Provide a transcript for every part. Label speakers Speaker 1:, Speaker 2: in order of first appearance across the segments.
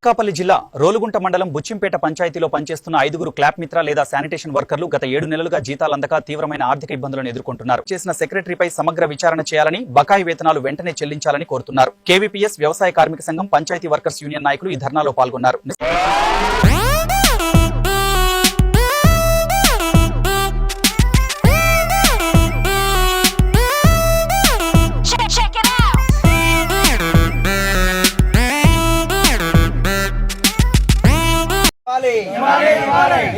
Speaker 1: అనకాపల్లి జిల్లా రోలుగుంట మండలం బుచ్చింపేట పంచాయతీలో పనిచేస్తున్న 5గురు క్లాప్ మిత్ర లేదా శానిటేషన్ వర్కర్లు గత 7 నెలలుగా జీతాలు అందక తీవ్రమైన ఆర్థిక ఇబ్బందులను ఎదుర్కొంటున్నారు. చేసిన సెక్రటరీపై సమగ్ర విచారణ చేయాలని, బకాయి వేతనాలు వెంటనే చెల్లించాలని కోరుతున్నారు. కేవీపీఎస్ వ్యవసాయ కార్మిక సంఘం పంచాయతీ వర్కర్స్ యూనియన్ నాయకులు ఈ ధర్నాలో పాల్గొన్నారు.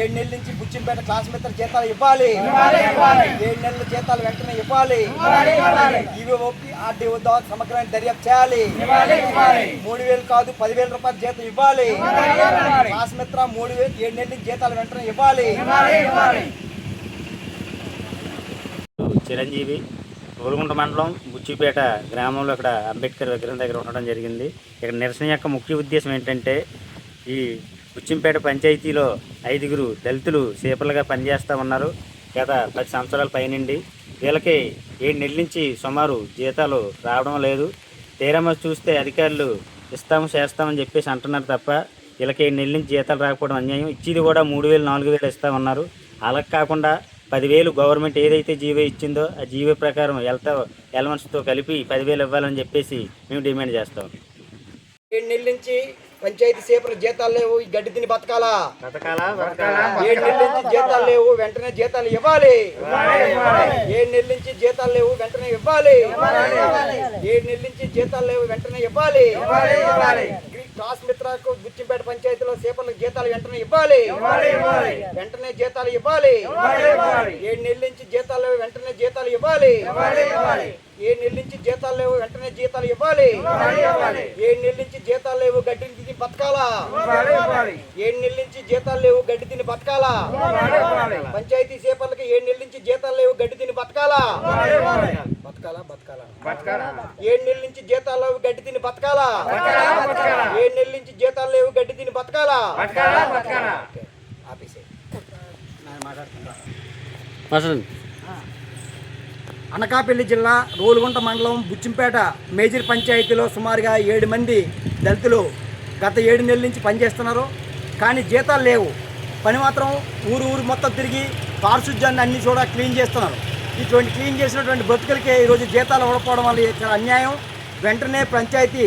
Speaker 2: ఏడు నెలల నుంచి బుచ్చింపేట క్లాస్ మిత్ర జీతాలు ఇవ్వాలి. 7 నెలల జీతాలు వెంటనే ఇవ్వాలి. ఈవోపీ ఆర్డీఓ ద్వారా సమగ్రమైన దర్యాప్తు చేయాలి. 3,000 కాదు 10,000 రూపాయల జీతం ఇవ్వాలి. క్లాస్ మిత్ర 3,000 7 నెలల నుంచి జీతాలు వెంటనే ఇవ్వాలి.
Speaker 3: చిరంజీవి రోలుగుంట మండలం బుచ్చిపేట గ్రామంలో ఇక్కడ అంబేద్కర్ విగ్రహం దగ్గర ఉండడం జరిగింది. ఇక్కడ నిరసన యొక్క ముఖ్య ఉద్దేశం ఏంటంటే, ఈ బుచ్చింపేట పంచాయతీలో 5గురు దళితులు సేపర్లుగా పనిచేస్తూ ఉన్నారు. గత 10 సంవత్సరాల పైనుండి వీళ్ళకి 7 నెలల నుంచి సుమారు జీతాలు రావడం లేదు. తీరమ చూస్తే అధికారులు ఇస్తాము చేస్తామని చెప్పేసి అంటున్నారు తప్ప వీళ్ళకి 7 నెలల నుంచి జీతాలు రాకపోవడం అన్యాయం. ఇచ్చేది కూడా 3,000 4,000 ఇస్తామన్నారు. అలా కాకుండా 10,000 గవర్నమెంట్ ఏదైతే జీవో ఇచ్చిందో ఆ జీవో ప్రకారం ఎలవెన్స్తో కలిపి 10,000 ఇవ్వాలని చెప్పేసి మేము డిమాండ్ చేస్తాం.
Speaker 2: 7 నెలల నుంచి పంచాయతీ సేపల జీతాలు లేవు, ఈ గడ్డి తిని బతకాలా. 7 నెలల నుంచి జీతాలు లేవు, వెంటనే జీతాలు ఇవ్వాలి. 7 నెలల నుంచి జీతాలు లేవు, వెంటనే ఇవ్వాలి. 7 నెలల నుంచి జీతాలు లేవు, వెంటనే ఇవ్వాలి. క్లాస్ మిత్రకు బుచ్చింపేట పంచాయతీలో సేపర్లకు జీతాలు వెంటనే ఇవ్వాలి. వెంటనే జీతాలు ఇవ్వాలి. 7 నెలల నుంచి జీతాలు లేవు, వెంటనే జీతాలు ఇవ్వాలి. 7 నెలల నుంచి జీతాలు లేవు, వెంటనే జీతాలు ఇవ్వాలి. 7 నెలల నుంచి జీతాలు లేవు, గడ్డిని తిని బతకాలా. 7 నెలల నుంచి జీతాలు లేవు, గడ్డి తిని బతకాలా. పంచాయతీ సేపర్లకి 7 నెలల నుంచి జీతాలు లేవు, గడ్డి తిని బతకాలా. 7 నెలల నుంచి జీతాలు లేవు, గడ్డి తిని బతకాలా. 7 నెలల నుంచి జీతాలు లేవు, గడ్డి తిని బతకాలా. అనకాపల్లి జిల్లా రోలుగుంట మండలం బుచ్చింపేట మేజర్ పంచాయతీలో సుమారుగా 7 మంది దళితులు గత 7 నెలల నుంచి పనిచేస్తున్నారు. కానీ జీతాలు లేవు. పని మాత్రం ఊరు మొత్తం తిరిగి పారిశుధ్యాన్ని అన్ని కూడా క్లీన్ చేస్తున్నారు. ఇటువంటి క్లీన్ చేసినటువంటి బతుకులకే ఈరోజు జీతాలు ఇవ్వకపోవడం వల్ల చాలా అన్యాయం. వెంటనే పంచాయతీ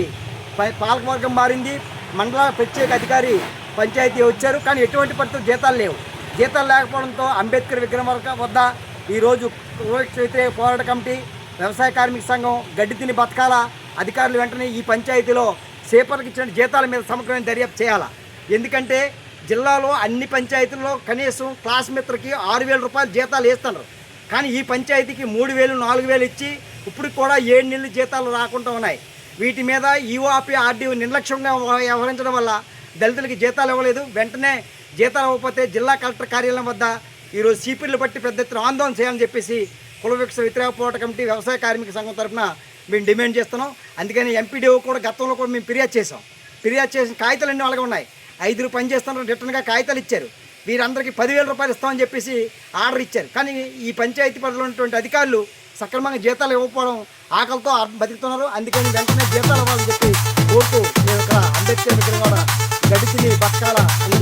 Speaker 2: పాలకవర్గం మారింది. మండల ప్రత్యేక అధికారి పంచాయతీ వచ్చారు. కానీ ఎటువంటి పరిస్థితులు జీతాలు లేవు. జీతాలు లేకపోవడంతో అంబేద్కర్ విగ్రహం వద్ద ఈరోజు వ్యతిరేక పోరాట కమిటీ, వ్యవసాయ కార్మిక సంఘం గడ్డి తిని బతకాల అధికారులు వెంటనే ఈ పంచాయతీలో సేపర్లకు ఇచ్చిన జీతాల మీద సమగ్రమైన దర్యాప్తు చేయాలా. ఎందుకంటే జిల్లాలో అన్ని పంచాయతీల్లో కనీసం క్లాస్ మిత్రకి 6,000 రూపాయలు జీతాలు వేస్తున్నారు. కానీ ఈ పంచాయతీకి 3,000 4,000 ఇచ్చి ఇప్పుడు కూడా 7 నెలల జీతాలు రాకుండా ఉన్నాయి. వీటి మీద ఈఓపీ ఆర్డీఓ నిర్లక్ష్యంగా వ్యవహరించడం వల్ల దళితులకి జీతాలు ఇవ్వలేదు. వెంటనే జీతాలు ఇవ్వకపోతే జిల్లా కలెక్టర్ కార్యాలయం వద్ద ఈరోజు సీపీలు బట్టి పెద్ద ఎత్తున ఆందోళన చేయాలని చెప్పేసి కుల వివక్ష వ్యతిరేక పోరాట కమిటీ వ్యవసాయ కార్మిక సంఘం తరఫున మేము డిమాండ్ చేస్తున్నాం. అందుకని ఎంపీడీఓ కూడా గతంలో కూడా మేము ఫిర్యాదు చేసిన కాగితాలు అన్నీ వాళ్ళగా ఉన్నాయి. 5 పని చేస్తున్నారు, రిటర్న్గా కాగితాలు ఇచ్చారు. వీరందరికీ 10,000 రూపాయలు ఇస్తామని చెప్పేసి ఆర్డర్ ఇచ్చారు. కానీ ఈ పంచాయతీ పరిధిలో ఉన్నటువంటి అధికారులు సక్రమంగా జీతాలు ఇవ్వకపోవడం ఆకలితో బతుకుతున్నారు. అందుకని వెంటనే జీతాలు ఇవ్వాలని చెప్పి కోరుతూ మేము ఇక్కడ అంబేద్కర్ విగ్రహం కూడా గడిచిని బతకాల అని